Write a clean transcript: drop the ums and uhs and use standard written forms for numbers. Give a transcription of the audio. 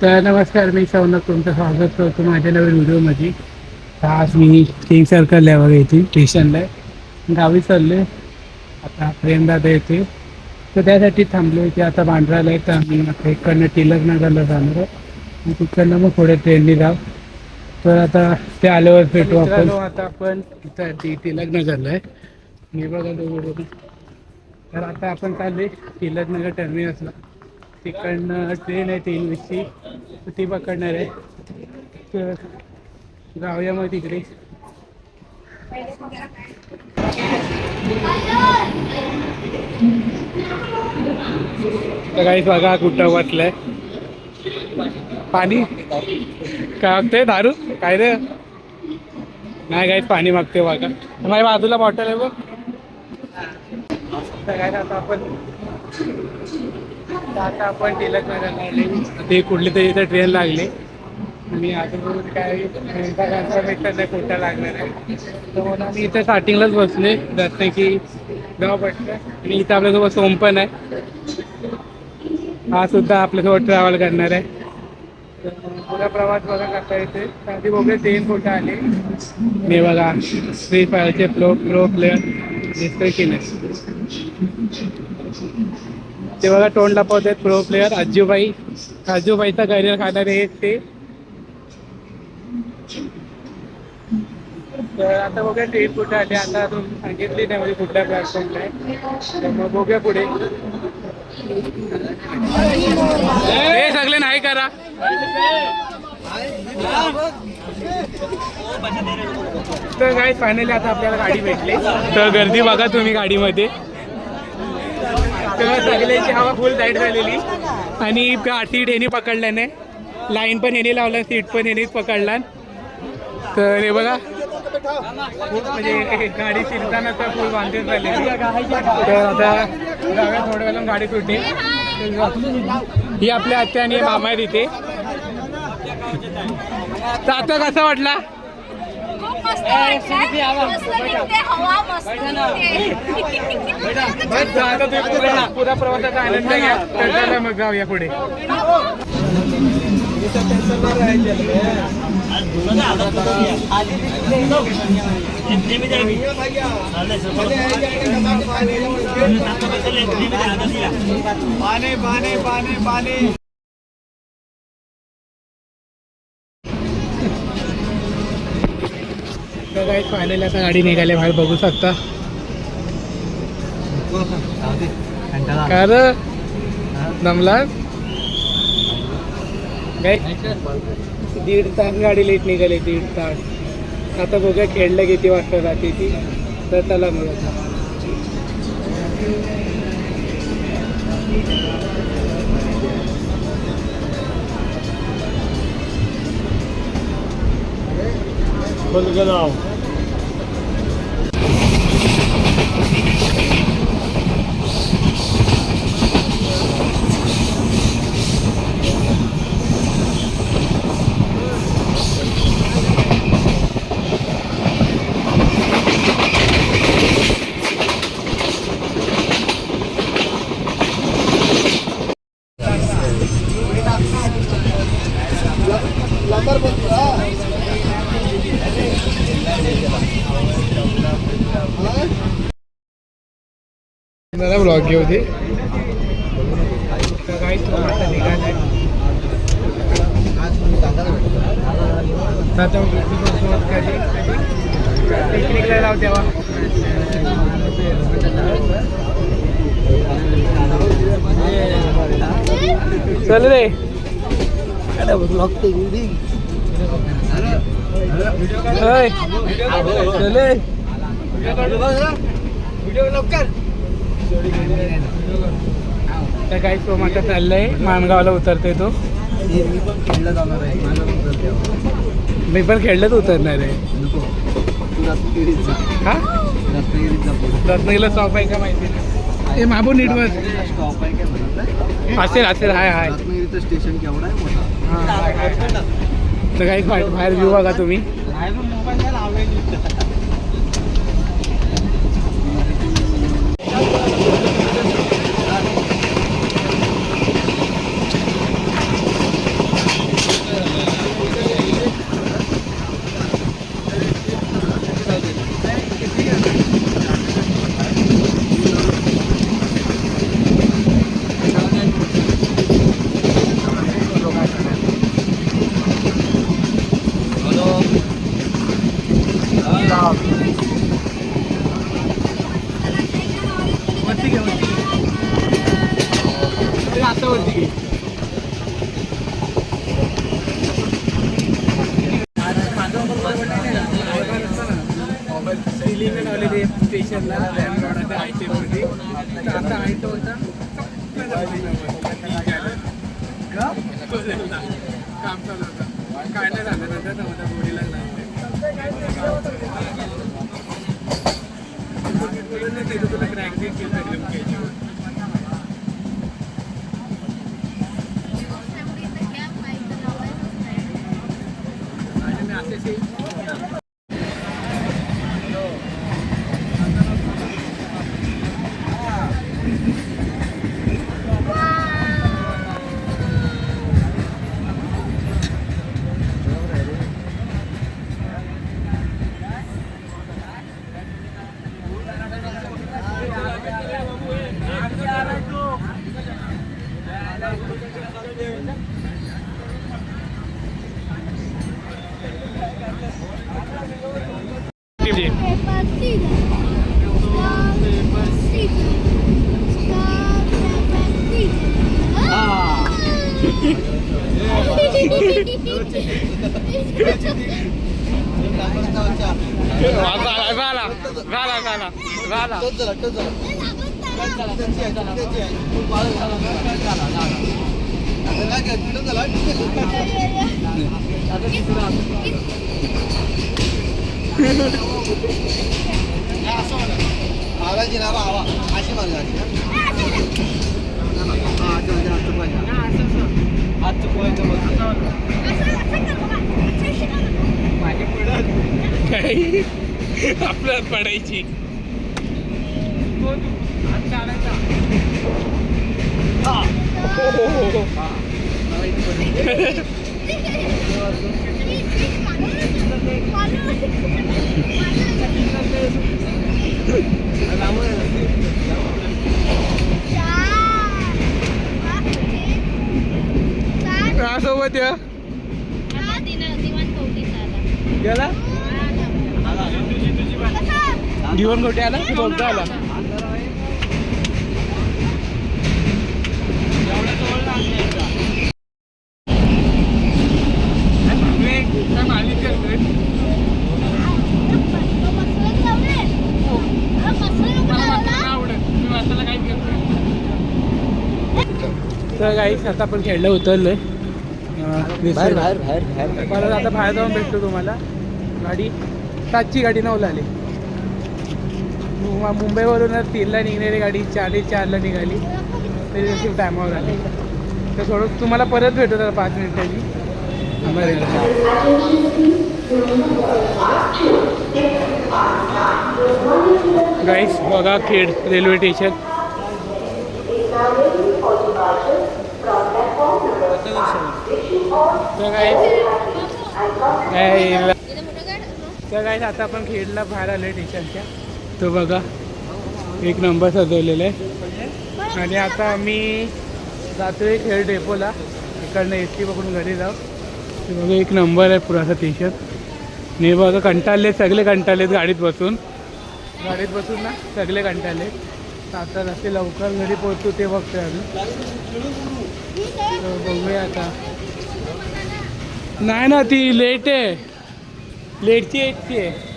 तर नमस्कार, मी शौनक तुमचं स्वागत करतो माझ्या नवीन व्हिडिओमध्ये. तर आज मी किंग सर्कल आहे बघा, इथे स्टेशनला आहे. गावी चाललो आहे आता. प्रेमदादा येते तर त्यासाठी थांबलो आहे की आता बांद्राला आहे. तर आम्ही आता इकडनं टिळकनगरला जाणार आहे आणि तिकडनं मग पुढे ट्रेनने जाऊ. तर आता ते आल्यावर भेटू आपण. आता आपण इथं टिळकनगरला आहे. मी बघा दोघं. तर आता आपण चालले टिळकनगर टर्मिनसला. तिकडनं ट्रेन आहे 3:20ची, ती पकडणार आहे. तर जाऊया मग तिकडे. तर काही बघा कुठं बसलंय. पाणी काय मागते? दारू काय रे? नाही काहीच, पाणी मागते बघा. माझ्या बाजूला बॉटल आहे बघ. तर काय आता आपण टिळकनगरला आले. ते कुठली तरी इथं ट्रेन लागली आणि अजून काय कन्फर्मेशन नाही कुठं लागणार आहे. तर म्हणून आम्ही इथं स्टार्टिंगलाच बसले जसं की गाव पडलं. आणि इथं आपल्यासोबत सोम पण आहे. हा सुद्धा आपल्यासोबत ट्रॅव्हल करणार आहे. तर पुरा प्रवास बघा कसा येते. आधी बघूया ट्रेन कुठं आले. मी बघा फ्री फायरचे प्रो प्लेअर दिसतोय की नाही ते बघा. तोंड लपवत आहेत प्रो प्लेअर. आजूबाईचा करिअर खाणारे आहेत ते. तर आता बघूया ट्रेन कुठे आली. आता अजून सांगितली नाही म्हणजे कुठल्या प्लॅटफॉर्मला आहे. तर मग बघूया पुढे. हे सगळे नाही करा. तर काय फायनली आता आपल्याला गाडी भेटली. तर गर्दी बघा तुम्ही गाडीमध्ये. तर सगळ्यांची हवा फुल टाईट झालेली आणि सीट ह्याने पकडल्याने, लाईन पण ह्याने लावला, सीट पण ह्यानेच पकडला. तर हे बघा खूप म्हणजे गाडी शिरताना तर फुल बांधून झालेली. तर आता जाऊया थोड्या वेळा गाडी सुटते. ही आपल्या आत्या आणि मामा आहेत इथे. तर आता कसा वाटला? पुरा प्रवासाचा आनंद घ्या. तर मग जाऊया पुढे. पाणी तर काही फायनली आता गाडी निघाली बाहेर बघू शकता. काय दमला काय? 1.5 तास गाडी लेट निघाली. 1.5 तास. आता बघा खेळलं किती वाजता जाते ती. तर चला मग Bulgarov. ब्लॉग घेऊ दे. काही आता निघालाय. पिकनिकला लाव तेव्हा. चल रे ब्लॉग तर काही तो माझा चाललाय माणगावला उतरते तो. मी पण खेळलंच उतरणार आहे. हा रत्नागिरीला स्टॉप आहे का माहिती नाही. ते माबू नीटवर असेल हाय रत्नागिरीचं स्टेशन केवढं आहे मोठा. तर काही बाहेर घेऊ बघा तुम्ही. स्टेशनला लँडलॉर्डच्या आयटीमध्ये. तर आता आयटम होता काम चालू होतं. काय नाही झालं नंतर नव्हता गोडीला लागते तुला क्रॅक केलं आपल्याला पडायची सोबत गेला दिवण गोटे आला की बोलता आला तर गाईस आता आपण खेळलं उतरलोय परत आता बाहेर जाऊन भेटतो तुम्हाला. गाडी 7ची गाडी 9ला आली. मुंबईवरून 3ला निघणारी गाडी 4:45ला निघाली तरी तशी टायमावर आली. तर थोडं तुम्हाला परत भेटतो जरा 5 मिनिटांनी. गाईस बघा खेड रेल्वे स्टेशन. तर गाईस आता आपण खेडला बाहेर आलो स्टेशनच्या. तो बघा एक नंबर सजवलेला आहे. आणि आता आम्ही जातोय खेड डेपोला. इकडनं एस टी बघून घरी जाऊ. ते बघा एक नंबर आहे पुराचा स्टेशन. मी बघा कंटाळले सगळे कंटाळलेत गाडीत बसून ना सगळे कंटाळले. आता रस्ते लवकर घरी पोहोचतो ते बघतोय आम्ही. तर बघूया आता. नाही ना ती लेट आहे. लेटची 8ची आहे.